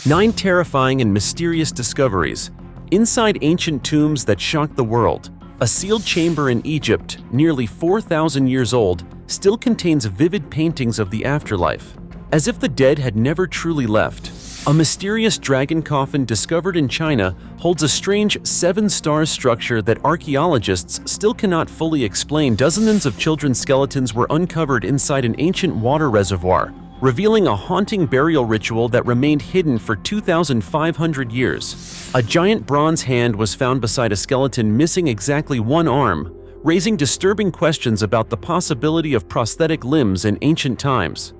9 terrifying and mysterious discoveries inside ancient tombs that shocked the world. A sealed chamber in Egypt, nearly 4,000 years old, still contains vivid paintings of the afterlife, as if the dead had never truly left. A mysterious dragon coffin discovered in China holds a strange 7-star structure that archaeologists still cannot fully explain. Dozens of children's skeletons were uncovered inside an ancient water reservoir, revealing a haunting burial ritual that remained hidden for 2,500 years. A giant bronze hand was found beside a skeleton missing exactly one arm, raising disturbing questions about the possibility of prosthetic limbs in ancient times.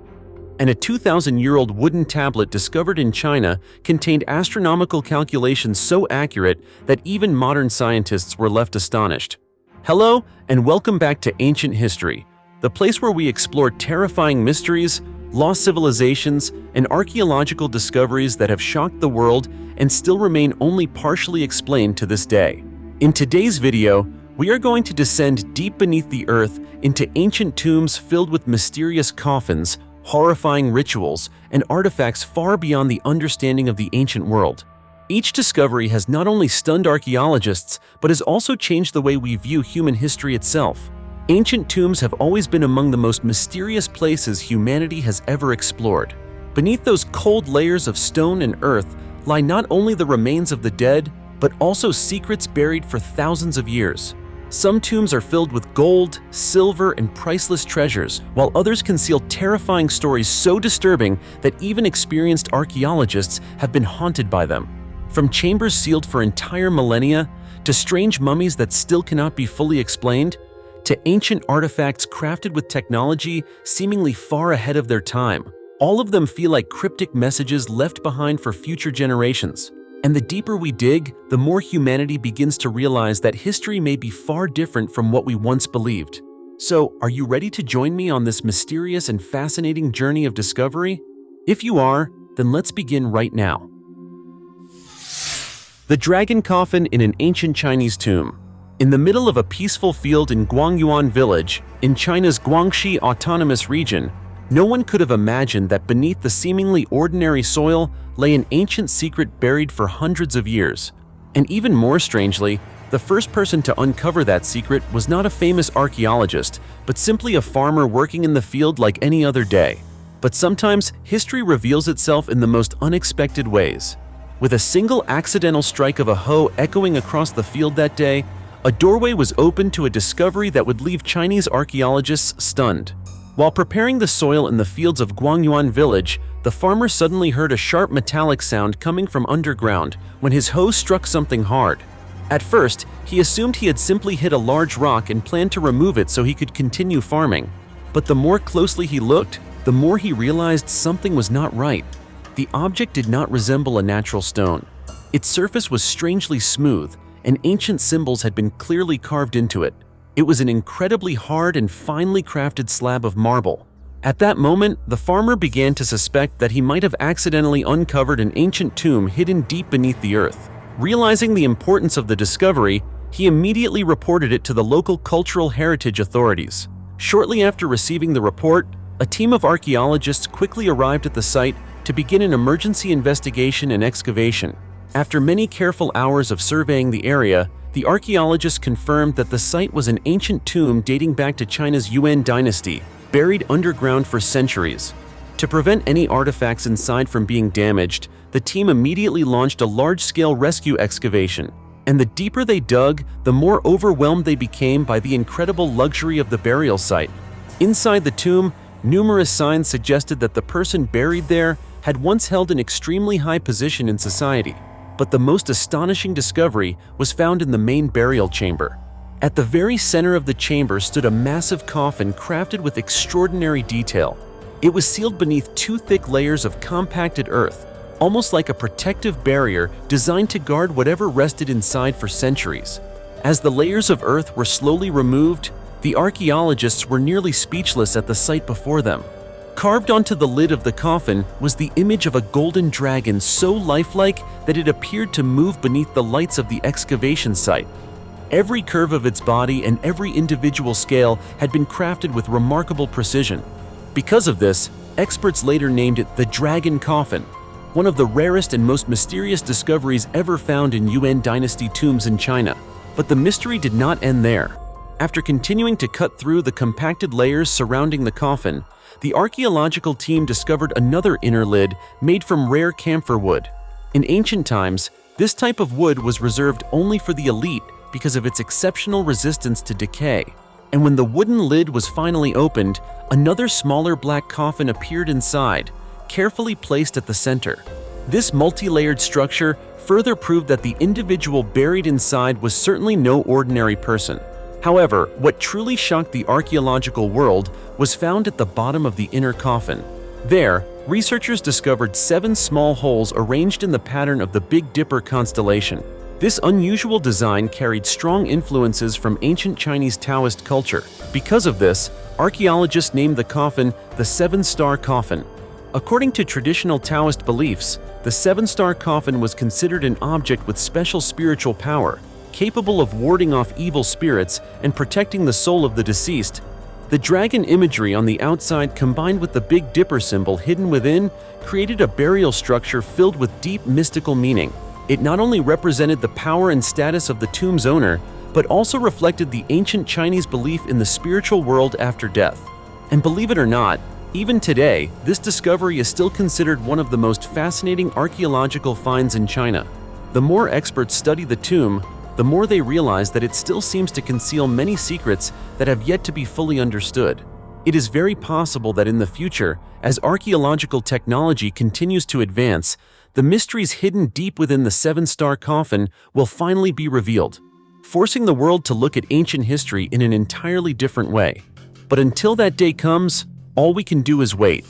And a 2,000-year-old wooden tablet discovered in China contained astronomical calculations so accurate that even modern scientists were left astonished. Hello, and welcome back to Ancient History, the place where we explore terrifying mysteries, lost civilizations, and archaeological discoveries that have shocked the world and still remain only partially explained to this day. In today's video, we are going to descend deep beneath the earth into ancient tombs filled with mysterious coffins, horrifying rituals, and artifacts far beyond the understanding of the ancient world. Each discovery has not only stunned archaeologists, but has also changed the way we view human history itself. Ancient tombs have always been among the most mysterious places humanity has ever explored. Beneath those cold layers of stone and earth lie not only the remains of the dead, but also secrets buried for thousands of years. Some tombs are filled with gold, silver, and priceless treasures, while others conceal terrifying stories so disturbing that even experienced archaeologists have been haunted by them. From chambers sealed for entire millennia, to strange mummies that still cannot be fully explained, to ancient artifacts crafted with technology seemingly far ahead of their time. All of them feel like cryptic messages left behind for future generations. And the deeper we dig, the more humanity begins to realize that history may be far different from what we once believed. So, are you ready to join me on this mysterious and fascinating journey of discovery? If you are, then let's begin right now. The dragon coffin in an ancient Chinese tomb. In the middle of a peaceful field in Guangyuan village, in China's Guangxi Autonomous Region, no one could have imagined that beneath the seemingly ordinary soil lay an ancient secret buried for hundreds of years. And even more strangely, the first person to uncover that secret was not a famous archaeologist, but simply a farmer working in the field like any other day. But sometimes, history reveals itself in the most unexpected ways. With a single accidental strike of a hoe echoing across the field that day, a doorway was opened to a discovery that would leave Chinese archaeologists stunned. While preparing the soil in the fields of Guangyuan village, the farmer suddenly heard a sharp metallic sound coming from underground when his hoe struck something hard. At first, he assumed he had simply hit a large rock and planned to remove it so he could continue farming. But the more closely he looked, the more he realized something was not right. The object did not resemble a natural stone. Its surface was strangely smooth, and ancient symbols had been clearly carved into it. It was an incredibly hard and finely crafted slab of marble. At that moment, the farmer began to suspect that he might have accidentally uncovered an ancient tomb hidden deep beneath the earth. Realizing the importance of the discovery, he immediately reported it to the local cultural heritage authorities. Shortly after receiving the report, a team of archaeologists quickly arrived at the site to begin an emergency investigation and excavation. After many careful hours of surveying the area, the archaeologists confirmed that the site was an ancient tomb dating back to China's Yuan dynasty, buried underground for centuries. To prevent any artifacts inside from being damaged, the team immediately launched a large-scale rescue excavation. And the deeper they dug, the more overwhelmed they became by the incredible luxury of the burial site. Inside the tomb, numerous signs suggested that the person buried there had once held an extremely high position in society. But the most astonishing discovery was found in the main burial chamber. At the very center of the chamber stood a massive coffin crafted with extraordinary detail. It was sealed beneath 2 thick layers of compacted earth, almost like a protective barrier designed to guard whatever rested inside for centuries. As the layers of earth were slowly removed, the archaeologists were nearly speechless at the sight before them. Carved onto the lid of the coffin was the image of a golden dragon so lifelike that it appeared to move beneath the lights of the excavation site. Every curve of its body and every individual scale had been crafted with remarkable precision. Because of this, experts later named it the dragon coffin. one of the rarest and most mysterious discoveries ever found in Yuan dynasty tombs in China. But the mystery did not end there. After continuing to cut through the compacted layers surrounding the coffin, the archaeological team discovered another inner lid made from rare camphor wood. In ancient times, this type of wood was reserved only for the elite because of its exceptional resistance to decay. And when the wooden lid was finally opened, another smaller black coffin appeared inside, carefully placed at the center. This multi-layered structure further proved that the individual buried inside was certainly no ordinary person. However, what truly shocked the archaeological world was found at the bottom of the inner coffin. There, researchers discovered 7 small holes arranged in the pattern of the Big Dipper constellation. This unusual design carried strong influences from ancient Chinese Taoist culture. Because of this, archaeologists named the coffin the 7-star coffin. According to traditional Taoist beliefs, the 7-star coffin was considered an object with special spiritual power, capable of warding off evil spirits and protecting the soul of the deceased. The dragon imagery on the outside combined with the Big Dipper symbol hidden within created a burial structure filled with deep mystical meaning. It not only represented the power and status of the tomb's owner, but also reflected the ancient Chinese belief in the spiritual world after death. And believe it or not, even today, this discovery is still considered one of the most fascinating archaeological finds in China. The more experts study the tomb, the more they realize that it still seems to conceal many secrets that have yet to be fully understood. It is very possible that in the future, as archaeological technology continues to advance, the mysteries hidden deep within the 7-star coffin will finally be revealed, forcing the world to look at ancient history in an entirely different way. But until that day comes, all we can do is wait.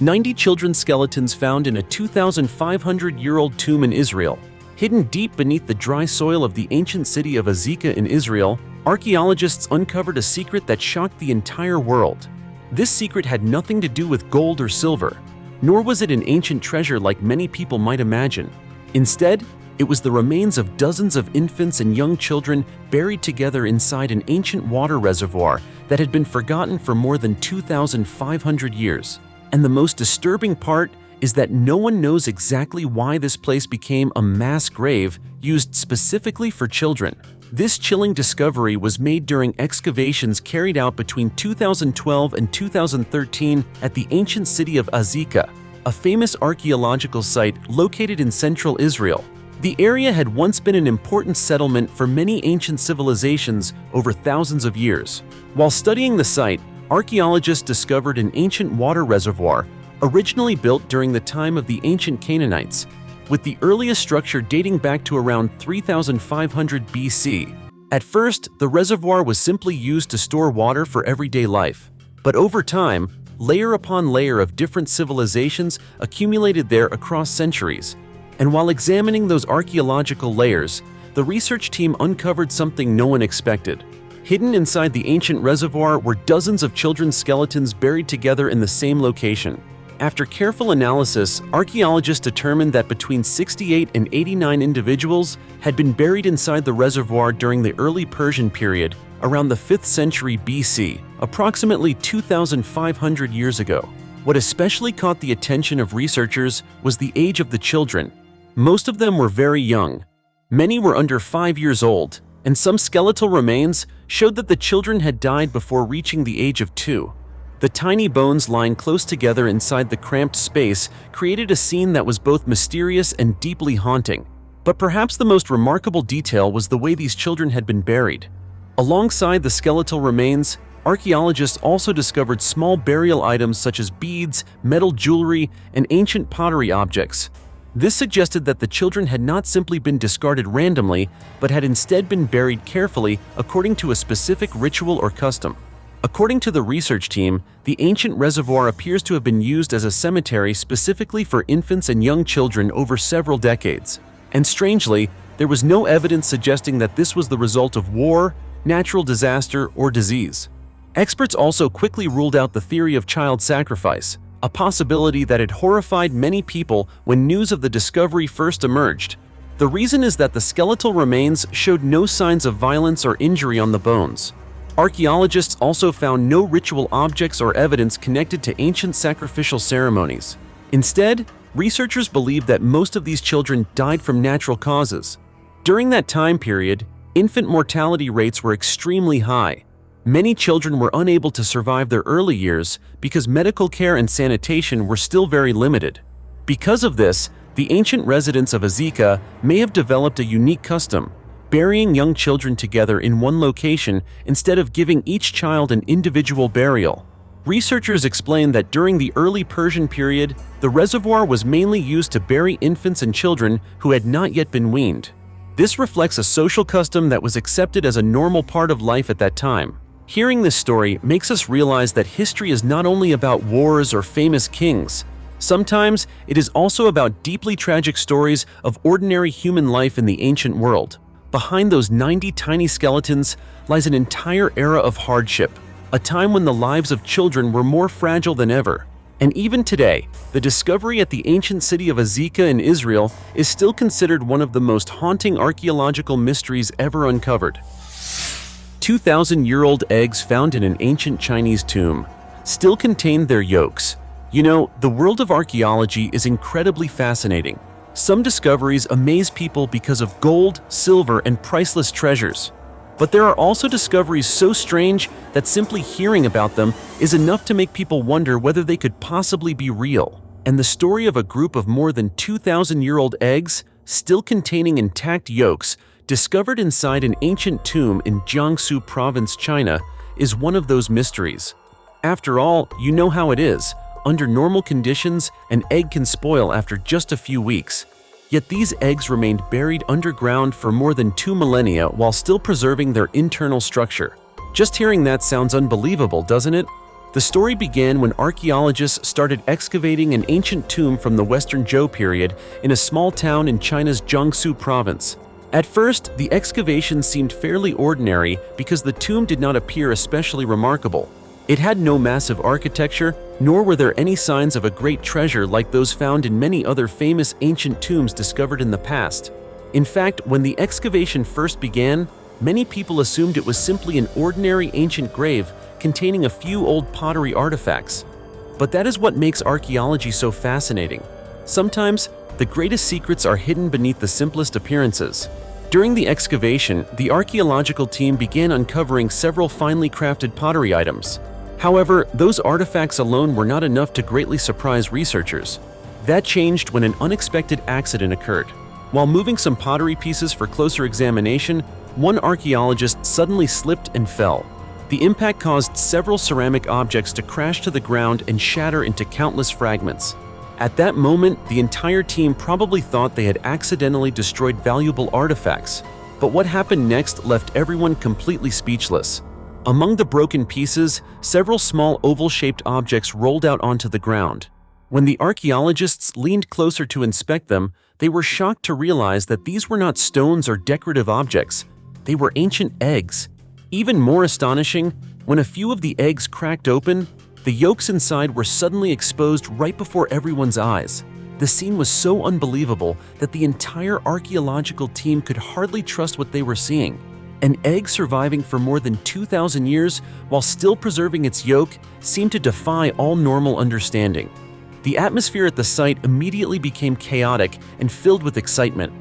90 children's skeletons found in a 2,500-year-old tomb in Israel. Hidden deep beneath the dry soil of the ancient city of Azekah in Israel, archaeologists uncovered a secret that shocked the entire world. This secret had nothing to do with gold or silver, nor was it an ancient treasure like many people might imagine. Instead, it was the remains of dozens of infants and young children buried together inside an ancient water reservoir that had been forgotten for more than 2,500 years. And the most disturbing part is that no one knows exactly why this place became a mass grave used specifically for children. This chilling discovery was made during excavations carried out between 2012 and 2013 at the ancient city of Azekah, a famous archaeological site located in central Israel. The area had once been an important settlement for many ancient civilizations over thousands of years. While studying the site, archaeologists discovered an ancient water reservoir originally built during the time of the ancient Canaanites, with the earliest structure dating back to around 3,500 BC. At first, the reservoir was simply used to store water for everyday life. But over time, layer upon layer of different civilizations accumulated there across centuries. And while examining those archaeological layers, the research team uncovered something no one expected. Hidden inside the ancient reservoir were dozens of children's skeletons buried together in the same location. After careful analysis, archaeologists determined that between 68 and 89 individuals had been buried inside the reservoir during the early Persian period, around the 5th century BC, approximately 2,500 years ago. What especially caught the attention of researchers was the age of the children. Most of them were very young. Many were under 5 years old, and some skeletal remains showed that the children had died before reaching the age of 2. The tiny bones lying close together inside the cramped space created a scene that was both mysterious and deeply haunting. But perhaps the most remarkable detail was the way these children had been buried. Alongside the skeletal remains, archaeologists also discovered small burial items such as beads, metal jewelry, and ancient pottery objects. This suggested that the children had not simply been discarded randomly, but had instead been buried carefully according to a specific ritual or custom. According to the research team, the ancient reservoir appears to have been used as a cemetery specifically for infants and young children over several decades. And strangely, there was no evidence suggesting that this was the result of war, natural disaster, or disease. Experts also quickly ruled out the theory of child sacrifice, a possibility that had horrified many people when news of the discovery first emerged. The reason is that the skeletal remains showed no signs of violence or injury on the bones. Archaeologists also found no ritual objects or evidence connected to ancient sacrificial ceremonies. Instead, Researchers believe that most of these children died from natural causes. During that time period, infant mortality rates were extremely high. Many children were unable to survive their early years because medical care and sanitation were still very limited. Because of this, the ancient residents of Azeka may have developed a unique custom, burying young children together in one location instead of giving each child an individual burial. Researchers explain that during the early Persian period, the reservoir was mainly used to bury infants and children who had not yet been weaned. This reflects a social custom that was accepted as a normal part of life at that time. Hearing this story makes us realize that history is not only about wars or famous kings. Sometimes it is also about deeply tragic stories of ordinary human life in the ancient world. Behind those 90 tiny skeletons lies an entire era of hardship, a time when the lives of children were more fragile than ever. And even today, the discovery at the ancient city of Azeka in Israel is still considered one of the most haunting archaeological mysteries ever uncovered. 2,000-year-old eggs found in an ancient Chinese tomb still contain their yolks. You know, the world of archaeology is incredibly fascinating. Some discoveries amaze people because of gold, silver, and priceless treasures. But there are also discoveries so strange that simply hearing about them is enough to make people wonder whether they could possibly be real. And the story of a group of more than 2,000-year-old eggs, still containing intact yolks, discovered inside an ancient tomb in Jiangsu Province, China, is one of those mysteries. After all, you know how it is. Under normal conditions, an egg can spoil after just a few weeks. Yet these eggs remained buried underground for more than 2 millennia while still preserving their internal structure. Just hearing that sounds unbelievable, doesn't it? The story began when archaeologists started excavating an ancient tomb from the Western Zhou period in a small town in China's Jiangsu Province. At first, the excavation seemed fairly ordinary because the tomb did not appear especially remarkable. It had no massive architecture, nor were there any signs of a great treasure like those found in many other famous ancient tombs discovered in the past. In fact, when the excavation first began, many people assumed it was simply an ordinary ancient grave containing a few old pottery artifacts. But that is what makes archaeology so fascinating. Sometimes, the greatest secrets are hidden beneath the simplest appearances. During the excavation, the archaeological team began uncovering several finely crafted pottery items. However, those artifacts alone were not enough to greatly surprise researchers. That changed when an unexpected accident occurred. While moving some pottery pieces for closer examination, one archaeologist suddenly slipped and fell. The impact caused several ceramic objects to crash to the ground and shatter into countless fragments. At that moment, the entire team probably thought they had accidentally destroyed valuable artifacts. But what happened next left everyone completely speechless. Among the broken pieces, several small oval-shaped objects rolled out onto the ground. When the archaeologists leaned closer to inspect them, they were shocked to realize that these were not stones or decorative objects. They were ancient eggs. Even more astonishing, when a few of the eggs cracked open, the yolks inside were suddenly exposed right before everyone's eyes. The scene was so unbelievable that the entire archaeological team could hardly trust what they were seeing. An egg surviving for more than 2,000 years while still preserving its yolk seemed to defy all normal understanding. The atmosphere at the site immediately became chaotic and filled with excitement.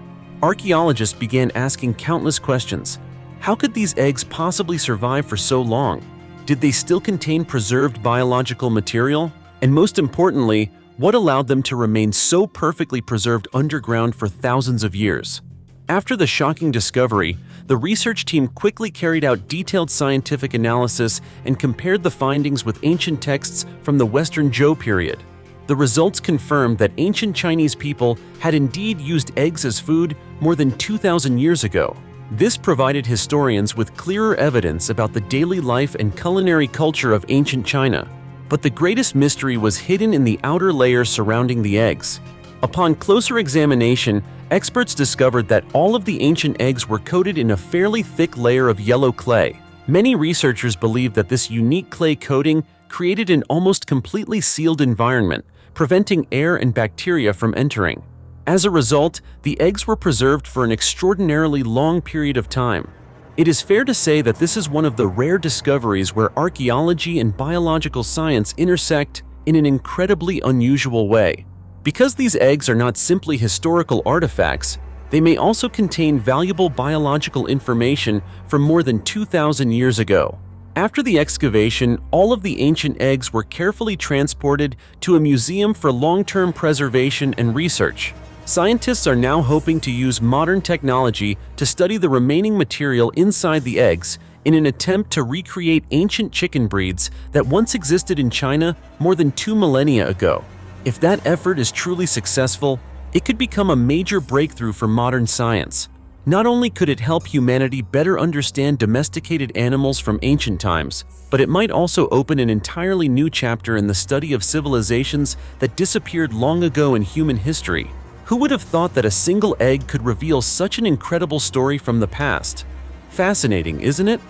Archaeologists began asking countless questions. How could these eggs possibly survive for so long? Did they still contain preserved biological material? And most importantly, what allowed them to remain so perfectly preserved underground for thousands of years? After the shocking discovery, the research team quickly carried out detailed scientific analysis and compared the findings with ancient texts from the Western Zhou period. The results confirmed that ancient Chinese people had indeed used eggs as food more than 2,000 years ago. This provided historians with clearer evidence about the daily life and culinary culture of ancient China. But the greatest mystery was hidden in the outer layer surrounding the eggs. Upon closer examination, experts discovered that all of the ancient eggs were coated in a fairly thick layer of yellow clay. Many researchers believe that this unique clay coating created an almost completely sealed environment, preventing air and bacteria from entering. As a result, the eggs were preserved for an extraordinarily long period of time. It is fair to say that this is one of the rare discoveries where archaeology and biological science intersect in an incredibly unusual way. Because these eggs are not simply historical artifacts, they may also contain valuable biological information from more than 2,000 years ago. After the excavation, all of the ancient eggs were carefully transported to a museum for long-term preservation and research. Scientists are now hoping to use modern technology to study the remaining material inside the eggs in an attempt to recreate ancient chicken breeds that once existed in China more than 2 millennia ago. If that effort is truly successful, it could become a major breakthrough for modern science. Not only could it help humanity better understand domesticated animals from ancient times, but it might also open an entirely new chapter in the study of civilizations that disappeared long ago in human history. Who would have thought that a single egg could reveal such an incredible story from the past? Fascinating, isn't it?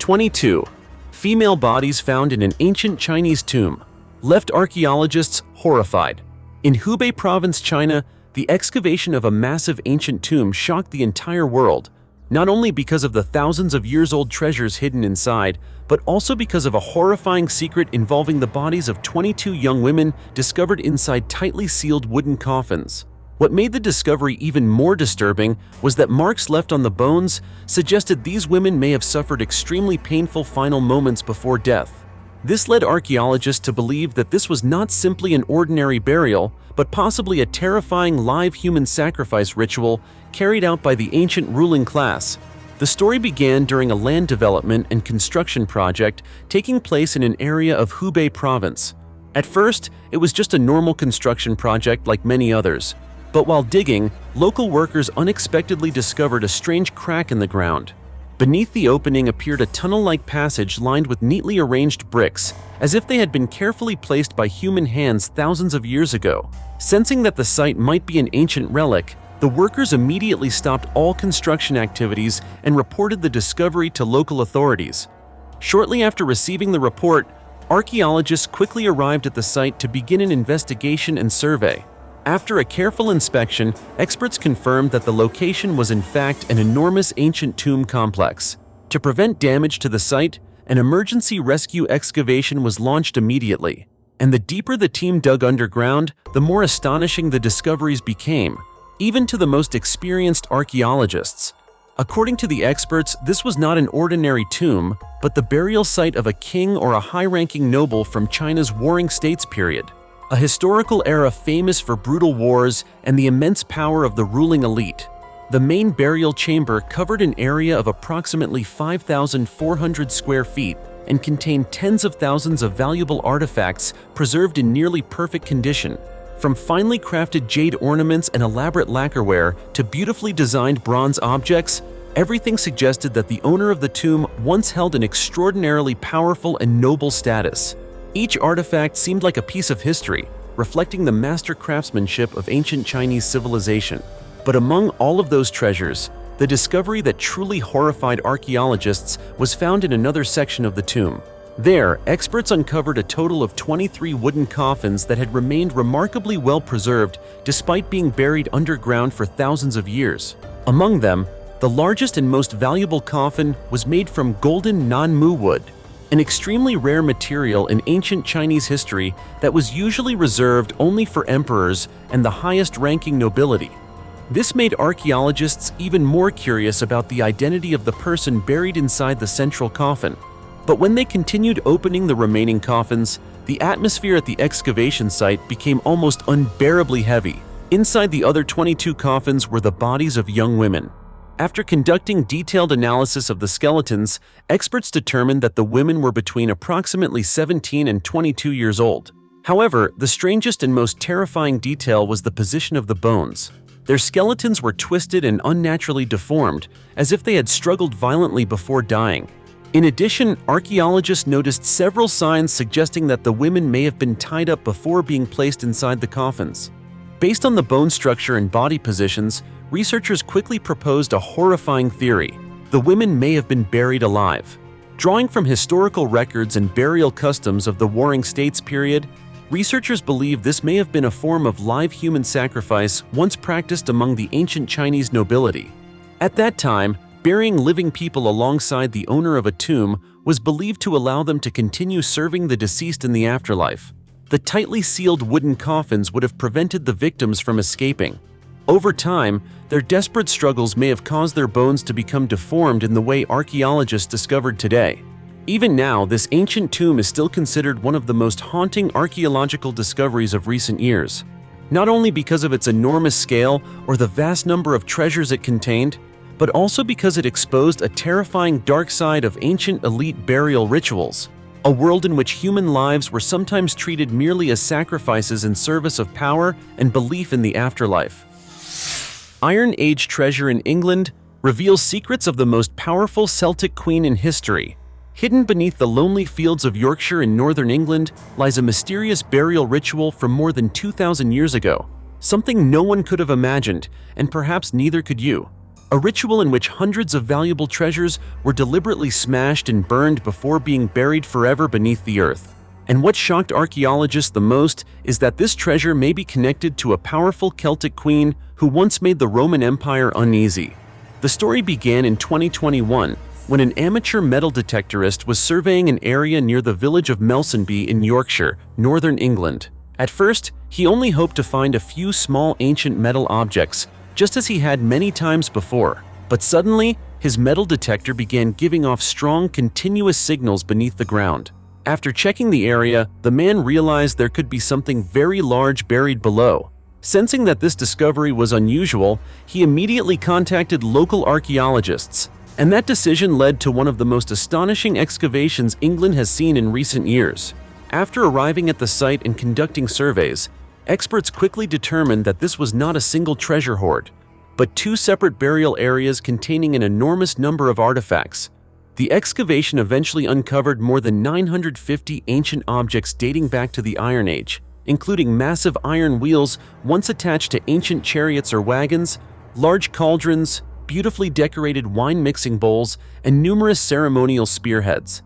22. Female bodies found in an ancient Chinese tomb left archaeologists horrified. In Hubei province, China, the excavation of a massive ancient tomb shocked the entire world, not only because of the thousands of years-old treasures hidden inside, but also because of a horrifying secret involving the bodies of 22 young women discovered inside tightly sealed wooden coffins. What made the discovery even more disturbing was that marks left on the bones suggested these women may have suffered extremely painful final moments before death. This led archaeologists to believe that this was not simply an ordinary burial, but possibly a terrifying live human sacrifice ritual carried out by the ancient ruling class. The story began during a land development and construction project taking place in an area of Hubei province. At first, it was just a normal construction project like many others. But while digging, local workers unexpectedly discovered a strange crack in the ground. Beneath the opening appeared a tunnel-like passage lined with neatly arranged bricks, as if they had been carefully placed by human hands thousands of years ago. Sensing that the site might be an ancient relic, the workers immediately stopped all construction activities and reported the discovery to local authorities. Shortly after receiving the report, archaeologists quickly arrived at the site to begin an investigation and survey. After a careful inspection, experts confirmed that the location was in fact an enormous ancient tomb complex. To prevent damage to the site, an emergency rescue excavation was launched immediately. And the deeper the team dug underground, the more astonishing the discoveries became, even to the most experienced archaeologists. According to the experts, this was not an ordinary tomb, but the burial site of a king or a high-ranking noble from China's Warring States period. A historical era famous for brutal wars and the immense power of the ruling elite. The main burial chamber covered an area of approximately 5,400 square feet and contained tens of thousands of valuable artifacts preserved in nearly perfect condition. From finely crafted jade ornaments and elaborate lacquerware to beautifully designed bronze objects, everything suggested that the owner of the tomb once held an extraordinarily powerful and noble status. Each artifact seemed like a piece of history, reflecting the master craftsmanship of ancient Chinese civilization. But among all of those treasures, the discovery that truly horrified archaeologists was found in another section of the tomb. There, experts uncovered a total of 23 wooden coffins that had remained remarkably well preserved despite being buried underground for thousands of years. Among them, the largest and most valuable coffin was made from golden nanmu wood, an extremely rare material in ancient Chinese history that was usually reserved only for emperors and the highest-ranking nobility. This made archaeologists even more curious about the identity of the person buried inside the central coffin. But when they continued opening the remaining coffins, the atmosphere at the excavation site became almost unbearably heavy. Inside the other 22 coffins were the bodies of young women. After conducting detailed analysis of the skeletons, experts determined that the women were between approximately 17 and 22 years old. However, the strangest and most terrifying detail was the position of the bones. Their skeletons were twisted and unnaturally deformed, as if they had struggled violently before dying. In addition, archaeologists noticed several signs suggesting that the women may have been tied up before being placed inside the coffins. Based on the bone structure and body positions, researchers quickly proposed a horrifying theory. The women may have been buried alive. Drawing from historical records and burial customs of the Warring States period, researchers believe this may have been a form of live human sacrifice once practiced among the ancient Chinese nobility. At that time, burying living people alongside the owner of a tomb was believed to allow them to continue serving the deceased in the afterlife. The tightly sealed wooden coffins would have prevented the victims from escaping. Over time, their desperate struggles may have caused their bones to become deformed in the way archaeologists discovered today. Even now, this ancient tomb is still considered one of the most haunting archaeological discoveries of recent years. Not only because of its enormous scale or the vast number of treasures it contained, but also because it exposed a terrifying dark side of ancient elite burial rituals, a world in which human lives were sometimes treated merely as sacrifices in service of power and belief in the afterlife. Iron Age treasure in England reveals secrets of the most powerful Celtic queen in history. Hidden beneath the lonely fields of Yorkshire in northern England lies a mysterious burial ritual from more than 2,000 years ago, something no one could have imagined, and perhaps neither could you. A ritual in which hundreds of valuable treasures were deliberately smashed and burned before being buried forever beneath the earth. And what shocked archaeologists the most is that this treasure may be connected to a powerful Celtic queen who once made the Roman Empire uneasy. The story began in 2021 when an amateur metal detectorist was surveying an area near the village of Melsonby in Yorkshire, northern England. At first, he only hoped to find a few small ancient metal objects, just as he had many times before. But suddenly, his metal detector began giving off strong, continuous signals beneath the ground. After checking the area, the man realized there could be something very large buried below. Sensing that this discovery was unusual, he immediately contacted local archaeologists. And that decision led to one of the most astonishing excavations England has seen in recent years. After arriving at the site and conducting surveys, experts quickly determined that this was not a single treasure hoard, but two separate burial areas containing an enormous number of artifacts. The excavation eventually uncovered more than 950 ancient objects dating back to the Iron Age, including massive iron wheels once attached to ancient chariots or wagons, large cauldrons, beautifully decorated wine-mixing bowls, and numerous ceremonial spearheads.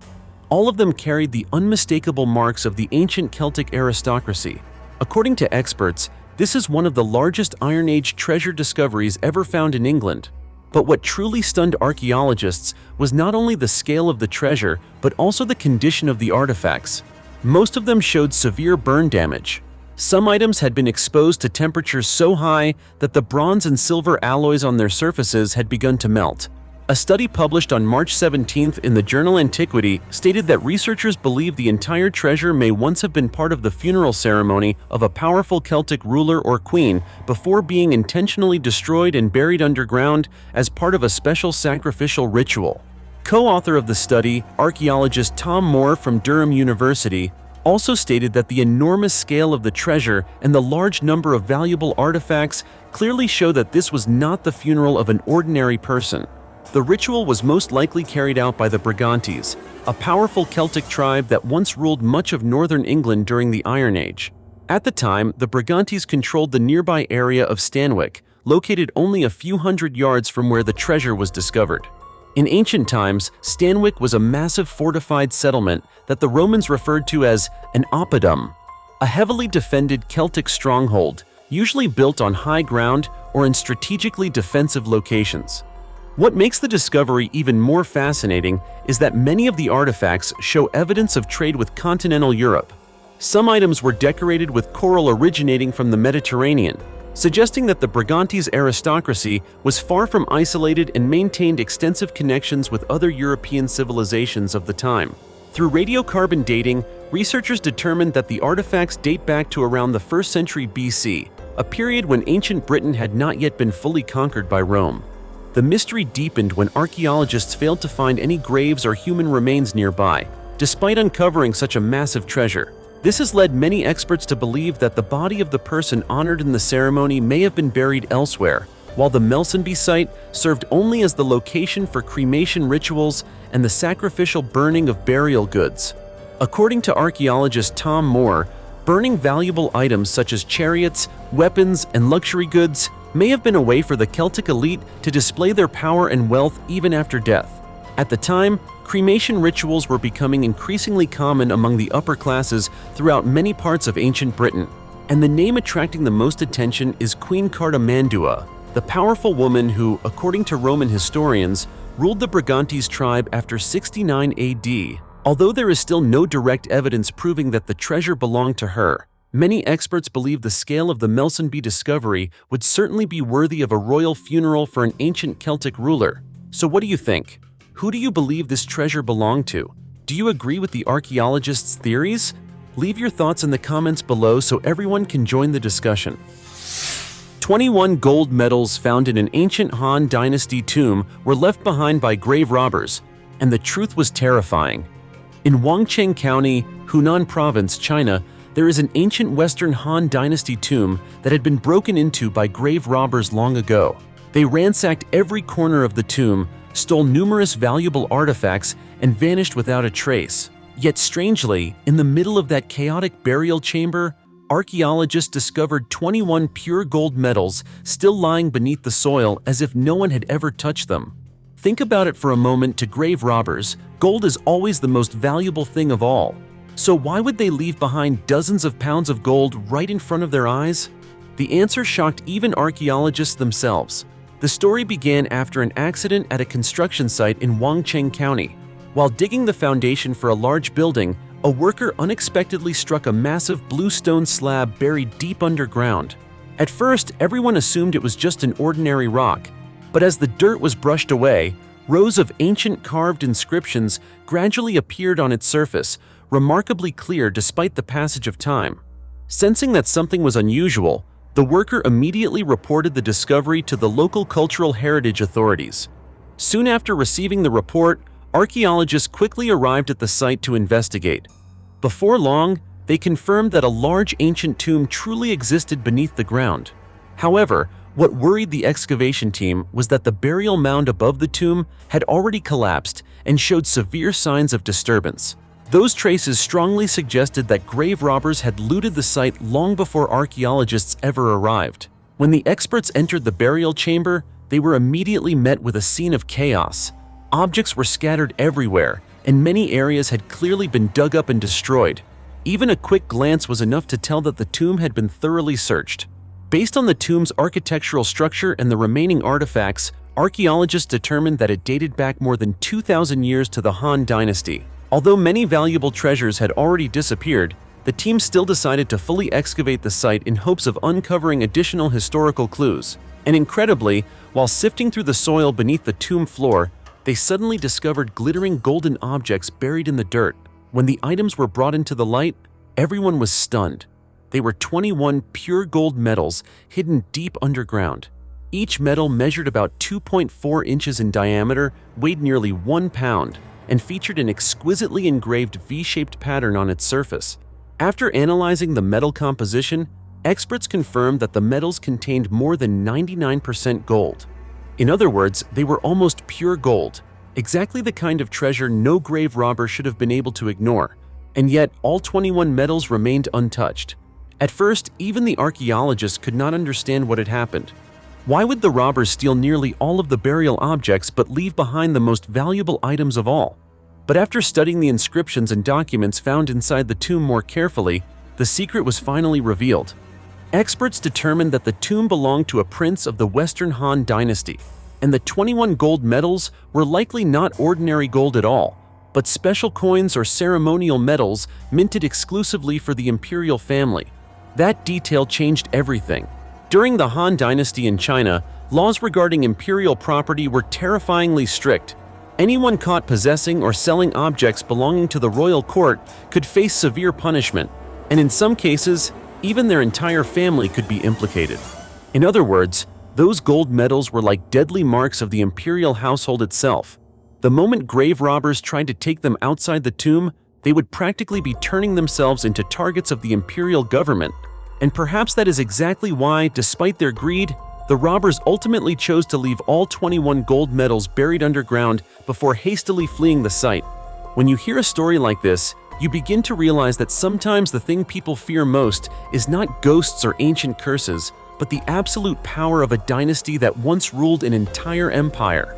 All of them carried the unmistakable marks of the ancient Celtic aristocracy. According to experts, this is one of the largest Iron Age treasure discoveries ever found in England. But what truly stunned archaeologists was not only the scale of the treasure, but also the condition of the artifacts. Most of them showed severe burn damage. Some items had been exposed to temperatures so high that the bronze and silver alloys on their surfaces had begun to melt. A study published on March 17th in the journal Antiquity stated that researchers believe the entire treasure may once have been part of the funeral ceremony of a powerful Celtic ruler or queen before being intentionally destroyed and buried underground as part of a special sacrificial ritual. Co-author of the study, archaeologist Tom Moore from Durham University, also stated that the enormous scale of the treasure and the large number of valuable artifacts clearly show that this was not the funeral of an ordinary person. The ritual was most likely carried out by the Brigantes, a powerful Celtic tribe that once ruled much of northern England during the Iron Age. At the time, the Brigantes controlled the nearby area of Stanwick, located only a few hundred yards from where the treasure was discovered. In ancient times, Stanwick was a massive fortified settlement that the Romans referred to as an oppidum, a heavily defended Celtic stronghold, usually built on high ground or in strategically defensive locations. What makes the discovery even more fascinating is that many of the artifacts show evidence of trade with continental Europe. Some items were decorated with coral originating from the Mediterranean, suggesting that the Brigantes aristocracy was far from isolated and maintained extensive connections with other European civilizations of the time. Through radiocarbon dating, researchers determined that the artifacts date back to around the 1st century BC, a period when ancient Britain had not yet been fully conquered by Rome. The mystery deepened when archaeologists failed to find any graves or human remains nearby, despite uncovering such a massive treasure. This has led many experts to believe that the body of the person honored in the ceremony may have been buried elsewhere, while the Melsonby site served only as the location for cremation rituals and the sacrificial burning of burial goods. According to archaeologist Tom Moore, burning valuable items such as chariots, weapons, and luxury goods may have been a way for the Celtic elite to display their power and wealth even after death. At the time, cremation rituals were becoming increasingly common among the upper classes throughout many parts of ancient Britain. And the name attracting the most attention is Queen Cartimandua, the powerful woman who, according to Roman historians, ruled the Brigantes tribe after 69 AD. Although there is still no direct evidence proving that the treasure belonged to her, many experts believe the scale of the Melsonby discovery would certainly be worthy of a royal funeral for an ancient Celtic ruler. So what do you think? Who do you believe this treasure belonged to? Do you agree with the archaeologists' theories? Leave your thoughts in the comments below so everyone can join the discussion. 21 gold medals found in an ancient Han Dynasty tomb were left behind by grave robbers, and the truth was terrifying. In Wangcheng County, Hunan Province, China, there is an ancient Western Han Dynasty tomb that had been broken into by grave robbers long ago. They ransacked every corner of the tomb, stole numerous valuable artifacts, and vanished without a trace. Yet strangely, in the middle of that chaotic burial chamber, archaeologists discovered 21 pure gold medals still lying beneath the soil as if no one had ever touched them. Think about it for a moment. To grave robbers, gold is always the most valuable thing of all. So why would they leave behind dozens of pounds of gold right in front of their eyes? The answer shocked even archaeologists themselves. The story began after an accident at a construction site in Wangcheng County. While digging the foundation for a large building, a worker unexpectedly struck a massive blue stone slab buried deep underground. At first, everyone assumed it was just an ordinary rock, but as the dirt was brushed away, rows of ancient carved inscriptions gradually appeared on its surface, remarkably clear despite the passage of time. Sensing that something was unusual, the worker immediately reported the discovery to the local cultural heritage authorities. Soon after receiving the report, archaeologists quickly arrived at the site to investigate. Before long, they confirmed that a large ancient tomb truly existed beneath the ground. However, what worried the excavation team was that the burial mound above the tomb had already collapsed and showed severe signs of disturbance. Those traces strongly suggested that grave robbers had looted the site long before archaeologists ever arrived. When the experts entered the burial chamber, they were immediately met with a scene of chaos. Objects were scattered everywhere, and many areas had clearly been dug up and destroyed. Even a quick glance was enough to tell that the tomb had been thoroughly searched. Based on the tomb's architectural structure and the remaining artifacts, archaeologists determined that it dated back more than 2,000 years to the Han Dynasty. Although many valuable treasures had already disappeared, the team still decided to fully excavate the site in hopes of uncovering additional historical clues. And incredibly, while sifting through the soil beneath the tomb floor, they suddenly discovered glittering golden objects buried in the dirt. When the items were brought into the light, everyone was stunned. They were 21 pure gold medals hidden deep underground. Each medal measured about 2.4 inches in diameter, weighed nearly 1 pound, and featured an exquisitely engraved V-shaped pattern on its surface. After analyzing the metal composition, experts confirmed that the medals contained more than 99% gold. In other words, they were almost pure gold, exactly the kind of treasure no grave robber should have been able to ignore. And yet, all 21 medals remained untouched. At first, even the archaeologists could not understand what had happened. Why would the robbers steal nearly all of the burial objects but leave behind the most valuable items of all? But after studying the inscriptions and documents found inside the tomb more carefully, the secret was finally revealed. Experts determined that the tomb belonged to a prince of the Western Han Dynasty, and the 21 gold medals were likely not ordinary gold at all, but special coins or ceremonial medals minted exclusively for the imperial family. That detail changed everything. During the Han Dynasty in China, laws regarding imperial property were terrifyingly strict. Anyone caught possessing or selling objects belonging to the royal court could face severe punishment, and in some cases, even their entire family could be implicated. In other words, those gold medals were like deadly marks of the imperial household itself. The moment grave robbers tried to take them outside the tomb, they would practically be turning themselves into targets of the imperial government. And perhaps that is exactly why, despite their greed, the robbers ultimately chose to leave all 21 gold medals buried underground before hastily fleeing the site. When you hear a story like this, you begin to realize that sometimes the thing people fear most is not ghosts or ancient curses, but the absolute power of a dynasty that once ruled an entire empire.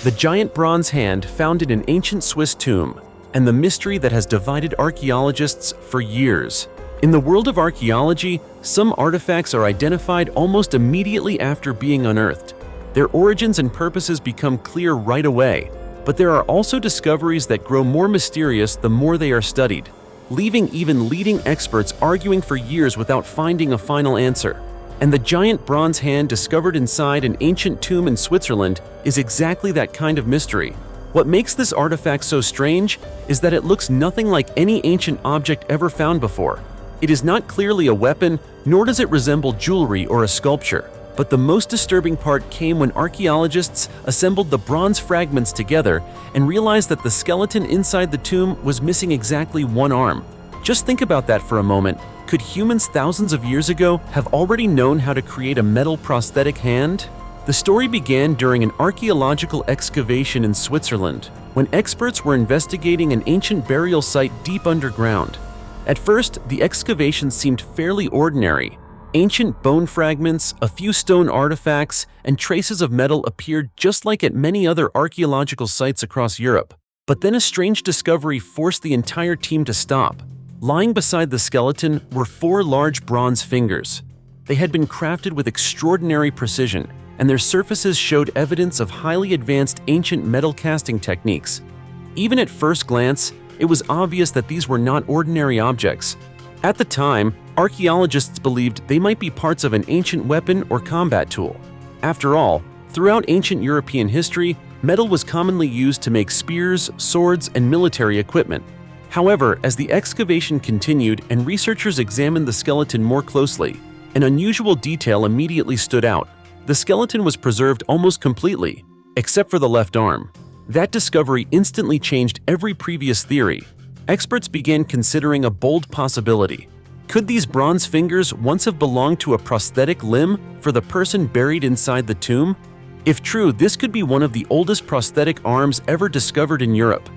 The giant bronze hand found in an ancient Swiss tomb, and the mystery that has divided archaeologists for years. In the world of archaeology, some artifacts are identified almost immediately after being unearthed. Their origins and purposes become clear right away, But there are also discoveries that grow more mysterious the more they are studied, leaving even leading experts arguing for years without finding a final answer. And the giant bronze hand discovered inside an ancient tomb in Switzerland is exactly that kind of mystery. What makes this artifact so strange is that it looks nothing like any ancient object ever found before. It is not clearly a weapon, nor does it resemble jewelry or a sculpture. But the most disturbing part came when archaeologists assembled the bronze fragments together and realized that the skeleton inside the tomb was missing exactly one arm. Just think about that for a moment. Could humans thousands of years ago have already known how to create a metal prosthetic hand? The story began during an archaeological excavation in Switzerland, when experts were investigating an ancient burial site deep underground. At first, the excavation seemed fairly ordinary. Ancient bone fragments, a few stone artifacts, and traces of metal appeared just like at many other archaeological sites across Europe. But then a strange discovery forced the entire team to stop. Lying beside the skeleton were 4 large bronze fingers. They had been crafted with extraordinary precision, and their surfaces showed evidence of highly advanced ancient metal casting techniques. Even at first glance, it was obvious that these were not ordinary objects. At the time, archaeologists believed they might be parts of an ancient weapon or combat tool. After all, throughout ancient European history, metal was commonly used to make spears, swords, and military equipment. However, as the excavation continued and researchers examined the skeleton more closely, an unusual detail immediately stood out. The skeleton was preserved almost completely, except for the left arm. That discovery instantly changed every previous theory. Experts began considering a bold possibility. Could these bronze fingers once have belonged to a prosthetic limb for the person buried inside the tomb? If true, this could be one of the oldest prosthetic arms ever discovered in Europe.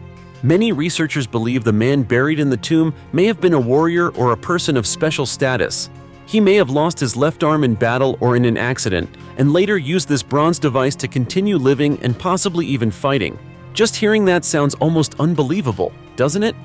Many researchers believe the man buried in the tomb may have been a warrior or a person of special status. He may have lost his left arm in battle or in an accident, and later used this bronze device to continue living and possibly even fighting. Just hearing that sounds almost unbelievable, doesn't it?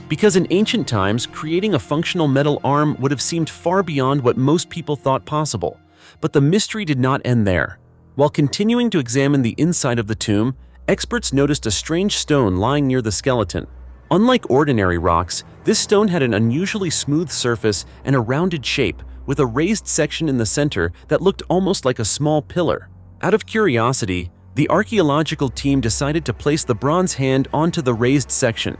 Because in ancient times, creating a functional metal arm would have seemed far beyond what most people thought possible. But the mystery did not end there. While continuing to examine the inside of the tomb, experts noticed a strange stone lying near the skeleton. Unlike ordinary rocks, this stone had an unusually smooth surface and a rounded shape, with a raised section in the center that looked almost like a small pillar. Out of curiosity, the archaeological team decided to place the bronze hand onto the raised section.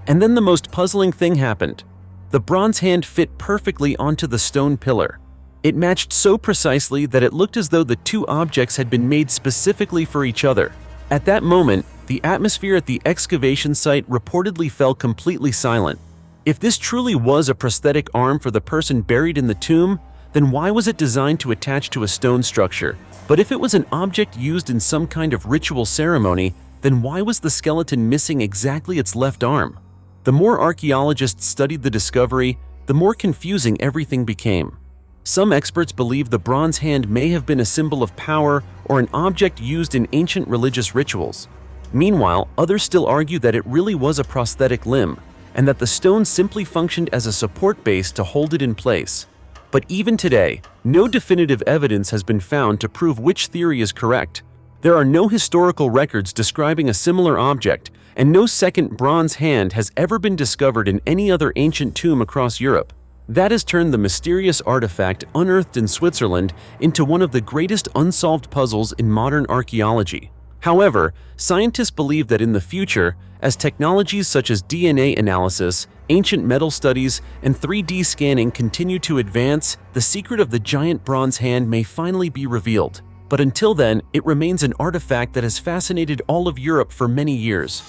And then the most puzzling thing happened. The bronze hand fit perfectly onto the stone pillar. It matched so precisely that it looked as though the two objects had been made specifically for each other. At that moment, the atmosphere at the excavation site reportedly fell completely silent. If this truly was a prosthetic arm for the person buried in the tomb, then why was it designed to attach to a stone structure? But if it was an object used in some kind of ritual ceremony, then why was the skeleton missing exactly its left arm? The more archaeologists studied the discovery, the more confusing everything became. Some experts believe the bronze hand may have been a symbol of power or an object used in ancient religious rituals. Meanwhile, others still argue that it really was a prosthetic limb, and that the stone simply functioned as a support base to hold it in place. But even today, no definitive evidence has been found to prove which theory is correct. There are no historical records describing a similar object, and no second bronze hand has ever been discovered in any other ancient tomb across Europe. That has turned the mysterious artifact unearthed in Switzerland into one of the greatest unsolved puzzles in modern archaeology. However, scientists believe that in the future, as technologies such as DNA analysis, ancient metal studies, and 3D scanning continue to advance, the secret of the giant bronze hand may finally be revealed. But until then, it remains an artifact that has fascinated all of Europe for many years.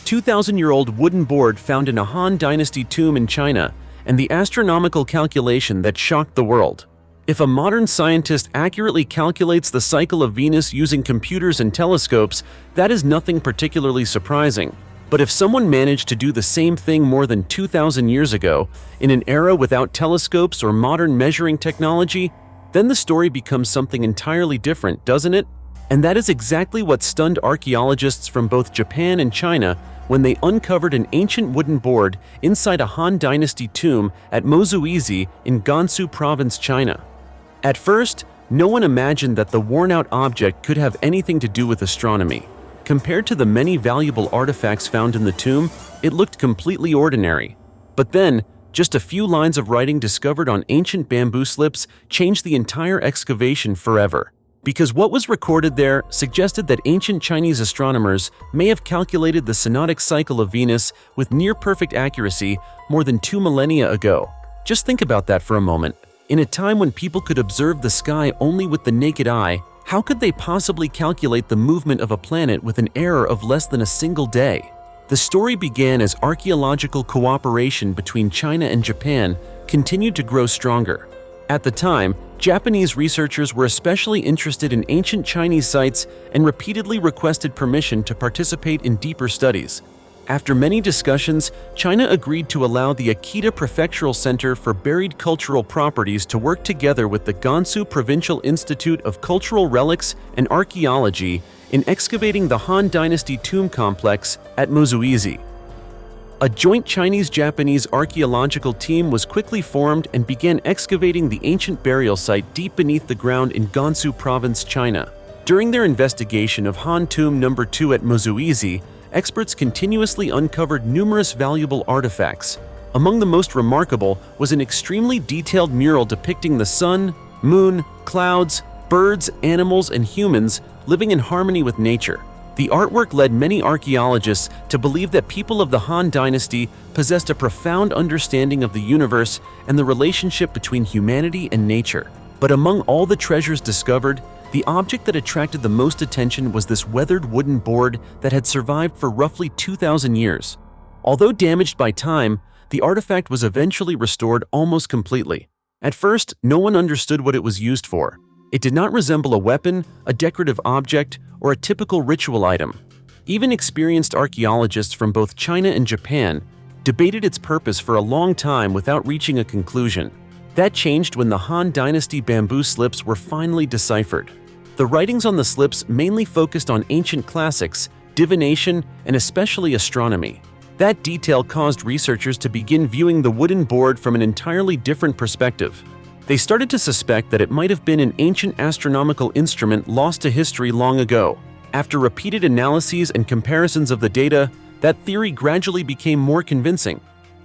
2,000-year-old wooden board found in a Han Dynasty tomb in China, and the astronomical calculation that shocked the world. If a modern scientist accurately calculates the cycle of Venus using computers and telescopes, that is nothing particularly surprising. But if someone managed to do the same thing more than 2,000 years ago, in an era without telescopes or modern measuring technology, then the story becomes something entirely different, doesn't it? And that is exactly what stunned archaeologists from both Japan and China when they uncovered an ancient wooden board inside a Han Dynasty tomb at Mozuizi in Gansu Province, China. At first, no one imagined that the worn-out object could have anything to do with astronomy. Compared to the many valuable artifacts found in the tomb, it looked completely ordinary. But then, just a few lines of writing discovered on ancient bamboo slips changed the entire excavation forever. Because what was recorded there suggested that ancient Chinese astronomers may have calculated the synodic cycle of Venus with near-perfect accuracy more than 2 millennia ago. Just think about that for a moment. In a time when people could observe the sky only with the naked eye, how could they possibly calculate the movement of a planet with an error of less than a single day? The story began as archaeological cooperation between China and Japan continued to grow stronger. At the time, Japanese researchers were especially interested in ancient Chinese sites and repeatedly requested permission to participate in deeper studies. After many discussions, China agreed to allow the Akita Prefectural Center for Buried Cultural Properties to work together with the Gansu Provincial Institute of Cultural Relics and Archaeology in excavating the Han Dynasty tomb complex at Mozuizi. A joint Chinese-Japanese archaeological team was quickly formed and began excavating the ancient burial site deep beneath the ground in Gansu Province, China. During their investigation of Han Tomb No. 2 at Mozuizi, experts continuously uncovered numerous valuable artifacts. Among the most remarkable was an extremely detailed mural depicting the sun, moon, clouds, birds, animals, and humans living in harmony with nature. The artwork led many archaeologists to believe that people of the Han Dynasty possessed a profound understanding of the universe and the relationship between humanity and nature. But among all the treasures discovered, the object that attracted the most attention was this weathered wooden board that had survived for roughly 2,000 years. Although damaged by time, the artifact was eventually restored almost completely. At first, no one understood what it was used for. It did not resemble a weapon, a decorative object, or a typical ritual item. Even experienced archaeologists from both China and Japan debated its purpose for a long time without reaching a conclusion. That changed when the Han Dynasty bamboo slips were finally deciphered. The writings on the slips mainly focused on ancient classics, divination, and especially astronomy. That detail caused researchers to begin viewing the wooden board from an entirely different perspective. They started to suspect that it might have been an ancient astronomical instrument lost to history long ago. After repeated analyses and comparisons of the data, that theory gradually became more convincing.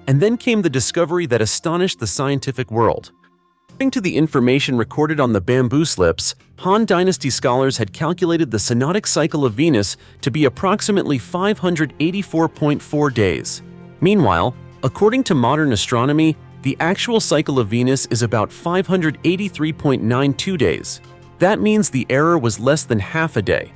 And then came the discovery that astonished the scientific world. According to the information recorded on the bamboo slips, Han Dynasty scholars had calculated the synodic cycle of Venus to be approximately 584.4 days. Meanwhile, according to modern astronomy, the actual cycle of Venus is about 583.92 days. That means the error was less than half a day.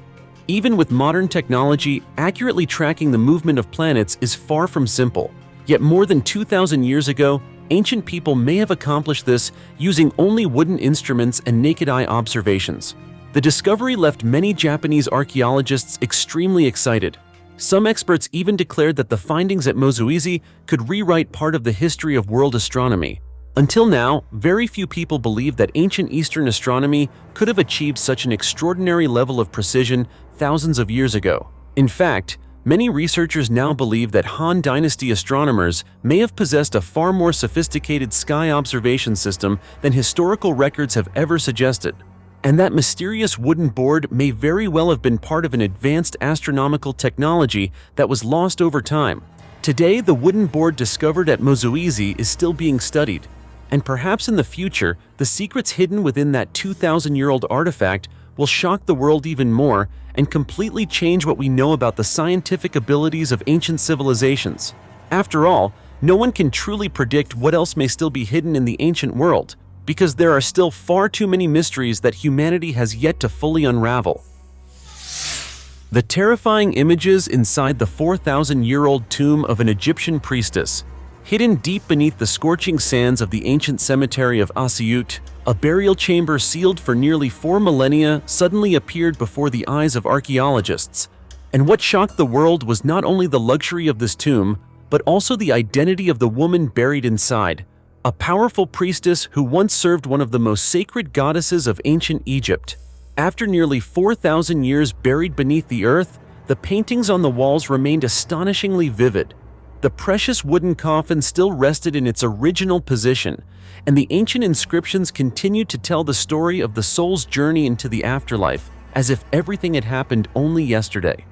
Even with modern technology, accurately tracking the movement of planets is far from simple. Yet more than 2,000 years ago, ancient people may have accomplished this using only wooden instruments and naked-eye observations. The discovery left many Japanese archaeologists extremely excited. Some experts even declared that the findings at Mozuizi could rewrite part of the history of world astronomy. Until now, very few people believe that ancient Eastern astronomy could have achieved such an extraordinary level of precision thousands of years ago. In fact, many researchers now believe that Han Dynasty astronomers may have possessed a far more sophisticated sky observation system than historical records have ever suggested. And that mysterious wooden board may very well have been part of an advanced astronomical technology that was lost over time. Today, the wooden board discovered at Mozuizi is still being studied. And perhaps in the future, the secrets hidden within that 2,000-year-old artifact will shock the world even more and completely change what we know about the scientific abilities of ancient civilizations. After all, no one can truly predict what else may still be hidden in the ancient world, because there are still far too many mysteries that humanity has yet to fully unravel. The terrifying images inside the 4,000-year-old tomb of an Egyptian priestess. Hidden deep beneath the scorching sands of the ancient cemetery of Asyut, a burial chamber sealed for nearly 4 millennia suddenly appeared before the eyes of archaeologists. And what shocked the world was not only the luxury of this tomb, but also the identity of the woman buried inside. A powerful priestess who once served one of the most sacred goddesses of ancient Egypt. After nearly 4,000 years buried beneath the earth, the paintings on the walls remained astonishingly vivid. The precious wooden coffin still rested in its original position, and the ancient inscriptions continued to tell the story of the soul's journey into the afterlife, as if everything had happened only yesterday.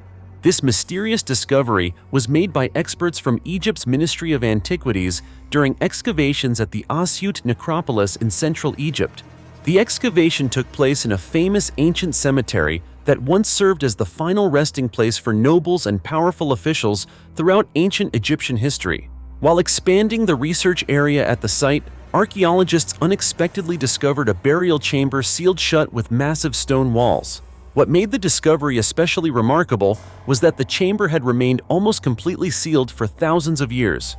This mysterious discovery was made by experts from Egypt's Ministry of Antiquities during excavations at the Asyut necropolis in central Egypt. The excavation took place in a famous ancient cemetery that once served as the final resting place for nobles and powerful officials throughout ancient Egyptian history. While expanding the research area at the site, archaeologists unexpectedly discovered a burial chamber sealed shut with massive stone walls. What made the discovery especially remarkable was that the chamber had remained almost completely sealed for thousands of years.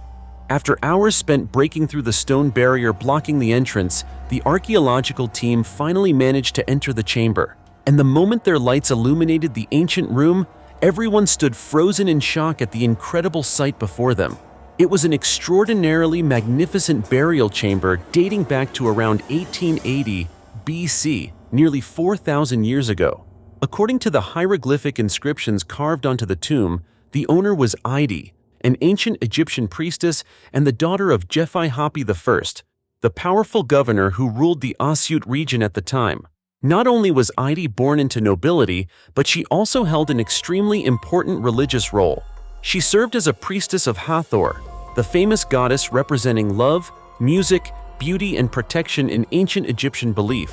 After hours spent breaking through the stone barrier blocking the entrance, the archaeological team finally managed to enter the chamber. And the moment their lights illuminated the ancient room, everyone stood frozen in shock at the incredible sight before them. It was an extraordinarily magnificent burial chamber dating back to around 1880 BC, nearly 4,000 years ago. According to the hieroglyphic inscriptions carved onto the tomb, the owner was Idi, an ancient Egyptian priestess and the daughter of Hapi I, the powerful governor who ruled the Asyut region at the time. Not only was Idi born into nobility, but she also held an extremely important religious role. She served as a priestess of Hathor, the famous goddess representing love, music, beauty, and protection in ancient Egyptian belief.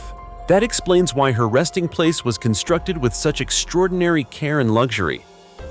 That explains why her resting place was constructed with such extraordinary care and luxury.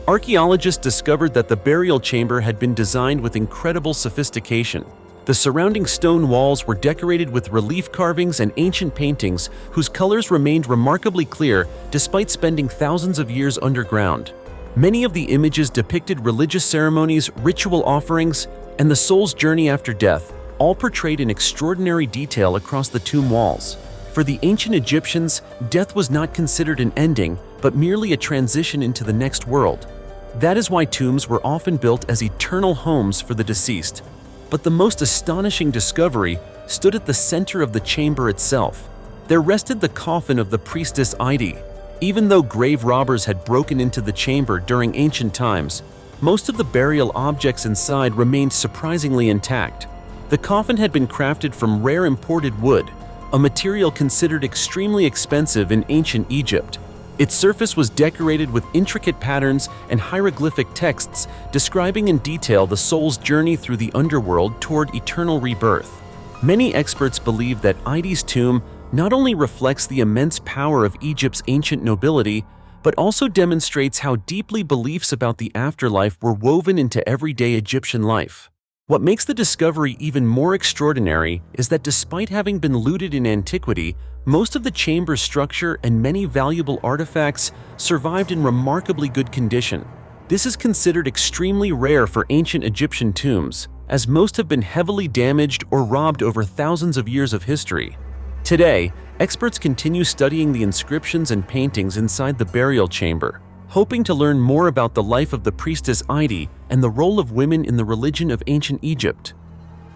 Archaeologists discovered that the burial chamber had been designed with incredible sophistication. The surrounding stone walls were decorated with relief carvings and ancient paintings whose colors remained remarkably clear despite spending thousands of years underground. Many of the images depicted religious ceremonies, ritual offerings, and the soul's journey after death, all portrayed in extraordinary detail across the tomb walls. For the ancient Egyptians, death was not considered an ending, but merely a transition into the next world. That is why tombs were often built as eternal homes for the deceased. But the most astonishing discovery stood at the center of the chamber itself. There rested the coffin of the priestess Idi. Even though grave robbers had broken into the chamber during ancient times, most of the burial objects inside remained surprisingly intact. The coffin had been crafted from rare imported wood, a material considered extremely expensive in ancient Egypt. Its surface was decorated with intricate patterns and hieroglyphic texts describing in detail the soul's journey through the underworld toward eternal rebirth. Many experts believe that Idi's tomb not only reflects the immense power of Egypt's ancient nobility, but also demonstrates how deeply beliefs about the afterlife were woven into everyday Egyptian life. What makes the discovery even more extraordinary is that despite having been looted in antiquity, most of the chamber's structure and many valuable artifacts survived in remarkably good condition. This is considered extremely rare for ancient Egyptian tombs, as most have been heavily damaged or robbed over thousands of years of history. Today, experts continue studying the inscriptions and paintings inside the burial chamber, hoping to learn more about the life of the priestess Idi and the role of women in the religion of ancient Egypt.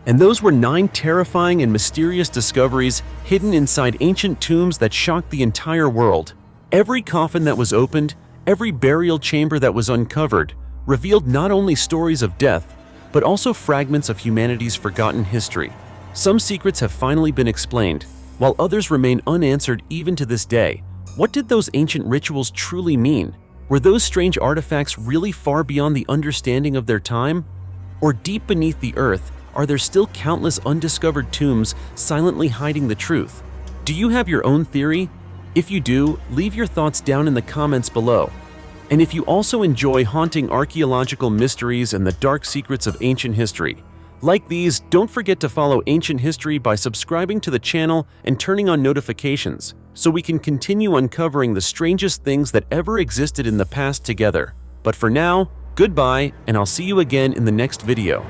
And those were 9 terrifying and mysterious discoveries hidden inside ancient tombs that shocked the entire world. Every coffin that was opened, every burial chamber that was uncovered, revealed not only stories of death, but also fragments of humanity's forgotten history. Some secrets have finally been explained, while others remain unanswered even to this day. What did those ancient rituals truly mean? Were those strange artifacts really far beyond the understanding of their time? Or deep beneath the earth, are there still countless undiscovered tombs silently hiding the truth? Do you have your own theory? If you do, leave your thoughts down in the comments below. And if you also enjoy haunting archaeological mysteries and the dark secrets of ancient history, like these, don't forget to follow Ancient History by subscribing to the channel and turning on notifications, so we can continue uncovering the strangest things that ever existed in the past together. But for now, goodbye, and I'll see you again in the next video.